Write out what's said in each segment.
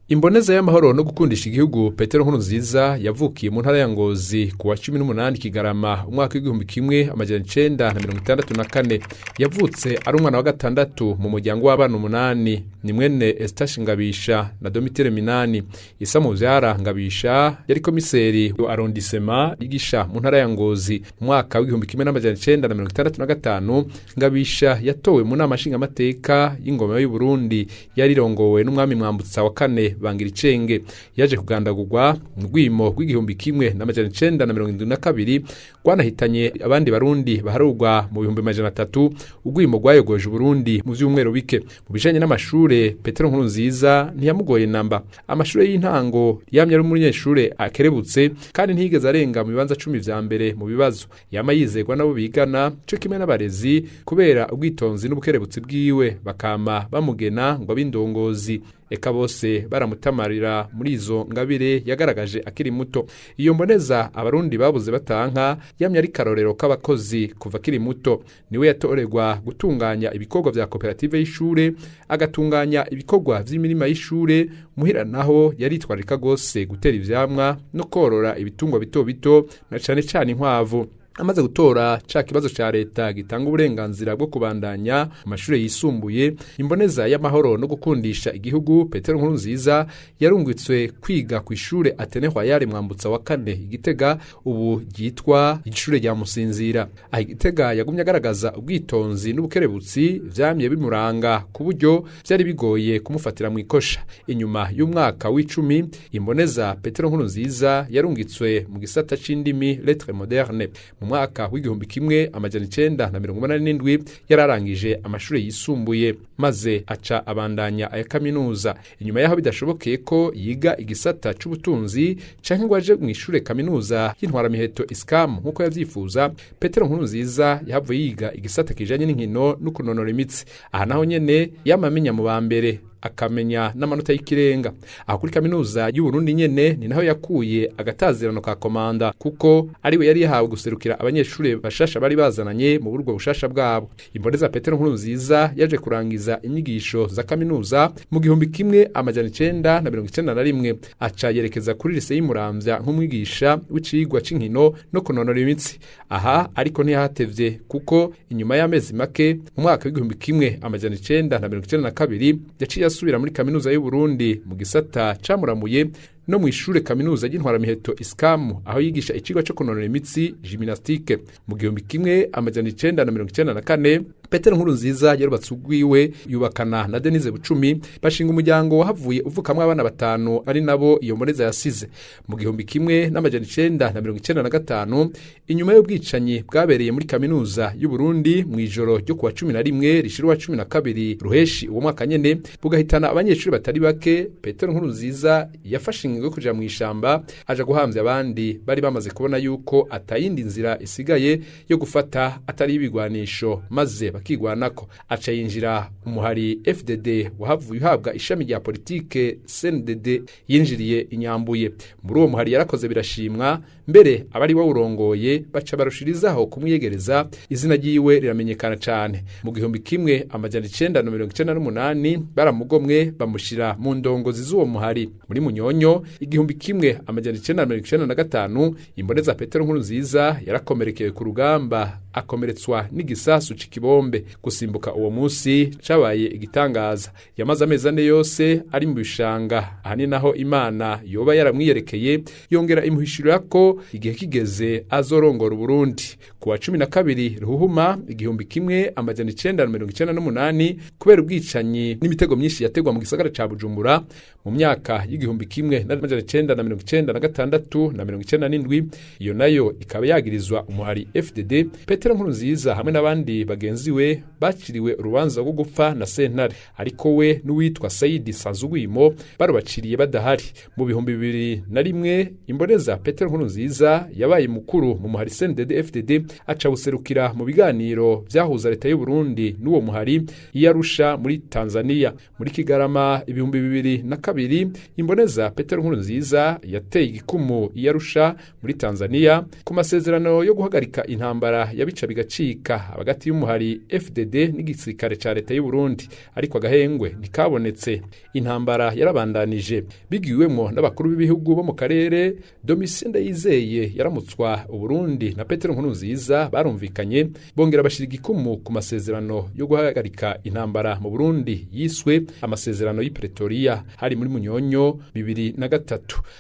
Imboneza y'amahoro no gukundisha igihugu Petero Nkurunziza yavukiye mu ntara ya Ngozi ku wa 18 Kigarama umwaka w'1964. Yavutse ari umwana wa gatandatu mu muryango w'abana 8, ni mwene Eustache Ngabisha na Domitire Minani. Isa Muvyara Ngabisha yari komiseri wa arrondissement yigisha mu ntara ya Ngozi. Mu mwaka w'1965 Ngabisha yatowe mu nama nshingamateka y'ingoma y'u Burundi yarirongowe n'umwami Mwambutsa wa kane Bangiricenge. Yaje kugandagurwa mu rwimo rw'1972 rwanahitanye abandi barundi baharurwa mu 300. Urwimo rwayogoje Burundi mu vy'umwero bike. Mu bijanye n'amashure, Petero Nkurunziza ntiyamugoye namba. Amashure y'intango yamye ari umunyeshure akerebutse kandi ntiyigeze arenga mu bibanza 10 vya mbere mu bibazo. Yama yizegwa nabo bigana cyo kimwe n'abarezi kubera ubwitonzi n'ubukerebutsi bwiwe, bakama bamugena ngo abindongozi. Eka bose baramutamarira muri izo ngabire yagaragaje akiri muto. Iyo mboneza abarundi babuze batanka yamye ari karorero k'abakozi kuva akiri muto. Niwe yatorerwa gutunganya ibikorwa vya koperative y'ishure, agatunganya ibikorwa vy'imirima y'ishure. Muhira naho yaritwarika gose gutera ivyamwa no korora ibitungwa bito bito na cane cane inkwavu. Amaze gutora ca kibazo ca leta gitanga uburenganzira bwo kubandanya amashure yisumbuye, imboneza y'amahoro no gukundisha igihugu Petero Nkurunziza yarungitswe kwiga ku ishure Atene Royal Mwambutsa wa kane Igitega, ubu ryitwa ishure rya Musinzira. Aho Igitega yagumye agaragaza ubwitonzi n'ubukerebutsi vyamye bimuranga ku buryo vyari bigoye kumufatira mu ikosha. Inyuma y'umwaka w'10 imboneza Petero Nkurunziza yarungitswe mu gisata c'indimi lettres modernes. Mu mwaka w'1987 yararangije amashure yisumbuye maze aca abandanya aya kaminuza. Inyuma yaho bidashobokeye ko yiga igisata c'ubutunzi canke ngo aje mu ishure kaminuza y'intwara miheto ISCAM nkuko yavyifuza, Petero Nkurunziza yahavuye yiga igisata kijanye n'inkino no kunonora imitsi. Aha naho nyene yamamenya mu bambere akamenya n'amanota y'ikirenga. Aho kuri kaminuza y'u Burundi nyene ni naho yakuye agatazirano ka komanda, kuko ariwe yari yahawe guserukira abanyeshure bashasha bari bazananye mu burgo bushasha bwabo. Imboneza Petero Nkurunziza yaje kurangiza inyigisho za kaminuza mu 1991, aca yerekeza kuri lycée y'Imuramvya nk'umwigisha w'icigwa c'inkino no kunonora imitsi. Aha ariko ntiyahatevye, kuko inyuma y'amezi make mu mwaka w'1992 yaciye asubira muri kaminuza y'u Burundi mu gisata camuramuye no mu ishure kaminuza y'intwara miheto ISCAM, aho yigisha icigwa cyo kunonora imitsi gymnastique. Mu 1994 Petero Nkurunziza yarubatse ugwiwe yubakana na Denise Bucumi, bashinga umuryango wahavuye uvukamwe abana 5 ari nabo iyo mboneza yasize. Mu 1995 inyuma y'ubwicanyi bwabereye muri kaminuza y'u Burundi mu ijoro ryo kuwa 11 rishirwa 12 ruheshi uwo mwaka nyene bugahitana abanyeshuri batari bake, Petero Nkurunziza yafashe ingingo yo kuja mu ishamba aja guhamvya abandi bari bamaze kubona yuko atayindi nzira isigaye yo gufata atari ibigwanisho, maze bakigwanako. Aca yinjira umuhari FDD wahavuye uhabwa ishami rya politike CNDD yinjiriye inyambuye. Muri uwo muhari yarakoze birashimwa, mbere abari bawurongoye baca barushirizaho kumwiyegereza, izina ryiwe riramenyekana cane. Mu 1998 baramugomwe bamushira mu ndongozi z'uwo muhari. Muri Munyonyo 1995 imboneza Petero Nkurunziza yarakomerekeye ku rugamba, akomeretswa n'igisasu c'ikibombe. Gusimbuka uwo munsi cabaye igitangaza. Yamaze amezi 4 yose ari mu bishanga. Aha ni naho Imana yoba yaramwiyerekeye, yongera imuhishurira ko igihe kigeze azorongora Burundi. Ku wa 12 Ruhuhuma 1998 kubera ubwicanyi n'imitego myinshi yategwa mu gisagara ca Bujumbura mu myaka y'1996 na 1997, iyo nayo ikaba yagirizwa umuhari FDD. Petero Nkurunziza hamwe n'abandi bagenzi we baciriwe urubanza rwo gupfa na sentare, ariko we n'uwitwa Saidi Sanzugwimo barubaciriye badahari. Mu 2001 imboneza Petero Nkurunziza yabaye mukuru mu muhari CNDD FDD, aca buserukira mu biganiro vyahuza leta y'u Burundi n'uwo muhari Arusha muri Tanzania. Muri Kigarama 2002 imboneza Petero Nkurunziza yateye igikumu Arusha muri Tanzania ku masezerano yo guhagarika intambara yabica bigacika hagati y'umuhari FDD n'igisirikare ca leta y'u Burundi, ariko agahengwe ntikabonetse. Intambara yarabandanije bigiwemwo n'abakuru b'ibihugu bo mu karere. Domitien Ndayizeye yaramutswa Uburundi na Petero Nkurunziza barumvikanye bongera bashira igikumu ku masezerano yo guhagarika intambara mu Burundi yiswe amasezerano y'i Pretoria, hari muri Munyonyo 2003.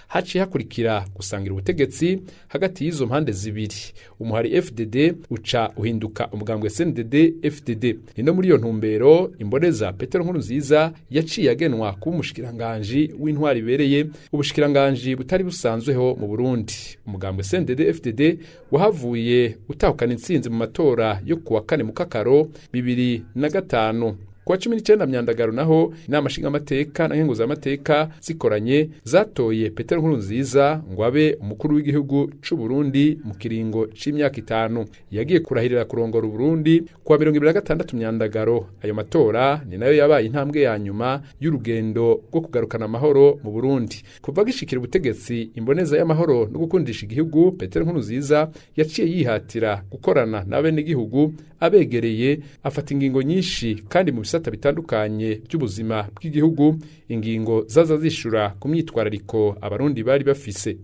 Haciye hakurikira gusangira ubutegetsi hagati y'izo mpande zibiri. Umuhari FDD uca uhinduka umugambwe CNDD FDD. Nino muri iyo ntumbero imboneza Petero Nkurunziza yaciye agenwa kuba umushikiranganje w'intwari ibereye, ubushikiranganje butari busanzweho mu Burundi. Umugambwe CNDD FDD wahavuye utahukana intsinzi mu matora yo kuwa 4 Mukakaro 2005. Kwa 19 Myandagaro naho inama nshingamateka na nkenguzamateka zikoranye zatoye Petero Nkurunziza ngo abe umukuru w'igihugu c'u Burundi mu kiringo c'imyaka 5. Yagiye kurahirira kurongora Burundi kwa 26 Myandagaro. Ayo matora ni nayo yabaye intambwe ya nyuma y'urugendo rwo kugarukana amahoro mu Burundi. Kuva gishikira ubutegetsi imboneza y'amahoro no gukundisha igihugu, Petero Nkurunziza yaciye yihatira gukorana n'abene igihugu abegereye, afata ingingo nyinshi kandi mu bisata bitandukanye by'ubuzima bw'igihugu, ingingo zaza zishura ku myitwarariko abarundi bari bafise.